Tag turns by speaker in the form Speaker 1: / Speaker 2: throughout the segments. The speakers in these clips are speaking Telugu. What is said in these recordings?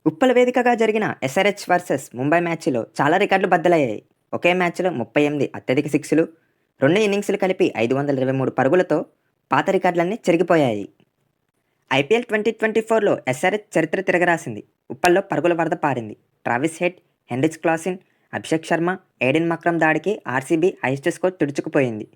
Speaker 1: ఉప్పల వేదికగా జరిగిన ఎస్ఆర్హెచ్ వర్సెస్ ముంబై మ్యాచ్లో చాలా రికార్డులు బద్దలయ్యాయి. ఒకే మ్యాచ్లో 38 అత్యధిక సిక్స్లు, 2 ఇన్నింగ్స్లు కలిపి 523 పరుగులతో పాత రికార్డులన్నీ చెరిగిపోయాయి. ఐపీఎల్ 2024లో ఎస్ఆర్హెచ్ చరిత్ర తిరగరాసింది. ఉప్పల్లో పరుగుల వరద పారింది. Travis Head, Heinrich Klaasen, Abhishek Sharma, Aiden Markram దాడికి ఆర్సీబీ హైయెస్ట్ స్కోర్ తుడుచుకుపోయింది.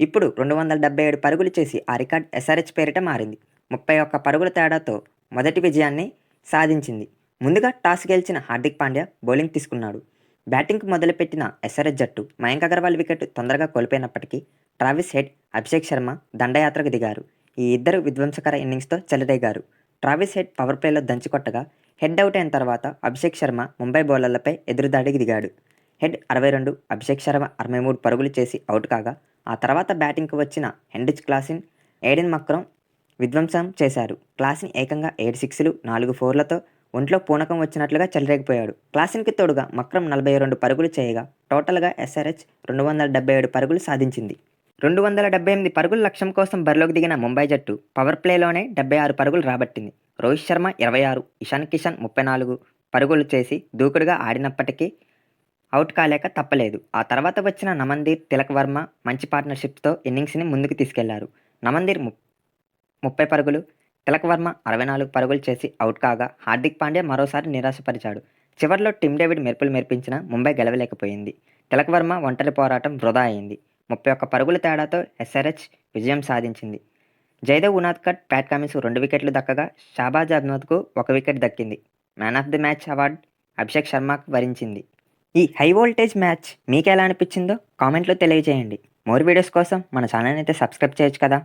Speaker 1: ఇప్పుడు 277 పరుగులు చేసి ఆ రికార్డు ఎస్ఆర్హెచ్ పేరిట మారింది. 31 పరుగుల తేడాతో మొదటి విజయాన్ని సాధించింది. ముందుగా టాస్ గెలిచిన హార్దిక్ పాండ్యా బౌలింగ్ తీసుకున్నాడు. బ్యాటింగ్కు మొదలుపెట్టిన ఎస్ఆర్హెచ్ జట్టు మయాంక్ అగర్వాల్ వికెట్ తొందరగా కోల్పోయినప్పటికీ ట్రావిస్ హెడ్, అభిషేక్ శర్మ దండయాత్రకు దిగారు. ఈ ఇద్దరు విధ్వంసకర ఇన్నింగ్స్తో చెలరేగారు. ట్రావిస్ హెడ్ పవర్ ప్లేలో దంచికొట్టగా హెడ్ అవుట్ అయిన తర్వాత అభిషేక్ శర్మ ముంబై బౌలర్లపై ఎదురుదాడికి దిగాడు. హెడ్ 62, అభిషేక్ శర్మ 63 పరుగులు చేసి అవుట్ కాగా ఆ తర్వాత బ్యాటింగ్కు వచ్చిన హెన్రిచ్ క్లాసెన్, ఎయిడెన్ మక్రమ్ విధ్వంసం చేశారు. క్లాసెన్ ఏకంగా 7 సిక్స్లు, 4 ఫోర్లతో ఒంట్లో పూనకం వచ్చినట్లుగా చెలరేగిపోయాడు. క్లాసెన్కి తోడుగా మక్రమ్ 42 పరుగులు చేయగా టోటల్గా ఎస్ఆర్హెచ్ 277 పరుగులు సాధించింది. 278 పరుగుల లక్ష్యం కోసం బరిలోకి దిగిన ముంబై జట్టు పవర్ ప్లేలోనే 76 పరుగులు రాబట్టింది. రోహిత్ శర్మ 26, ఇషాన్ కిషన్ 34 పరుగులు చేసి దూకుడుగా ఆడినప్పటికీ అవుట్ కాలేక తప్పలేదు. ఆ తర్వాత వచ్చిన నమందీర్, తిలక్ వర్మ మంచి పార్ట్నర్షిప్తో ఇన్నింగ్స్ని ముందుకు తీసుకెళ్లారు. నమందీర్ 30 పరుగులు, తిలక్ వర్మ 64 పరుగులు చేసి అవుట్ కాగా హార్దిక్ పాండ్యా మరోసారి నిరాశపరిచాడు. చివర్లో టిమ్ డేవిడ్ మెరుపులు మెరిపించినా ముంబై గెలవలేకపోయింది. తిలక్ వర్మ ఒంటరి పోరాటం వృధా అయింది. 31 పరుగుల తేడాతో ఎస్ఆర్హెచ్ విజయం సాధించింది. జైదేవ్ ఉనాద్కట్, ప్యాట్ కమిన్స్ 2 వికెట్లు దక్కగా షాబాజ్ అహ్మద్కు 1 వికెట్ దక్కింది. Man of the match award Abhishek శర్మకు వరించింది. ఈ హై వోల్టేజ్ మ్యాచ్ మీకెలా అనిపించిందో కామెంట్లో తెలియజేయండి. మోర్ వీడియోస్ కోసం మన ఛానల్ని అయితే సబ్స్క్రైబ్ చేయొచ్చు కదా.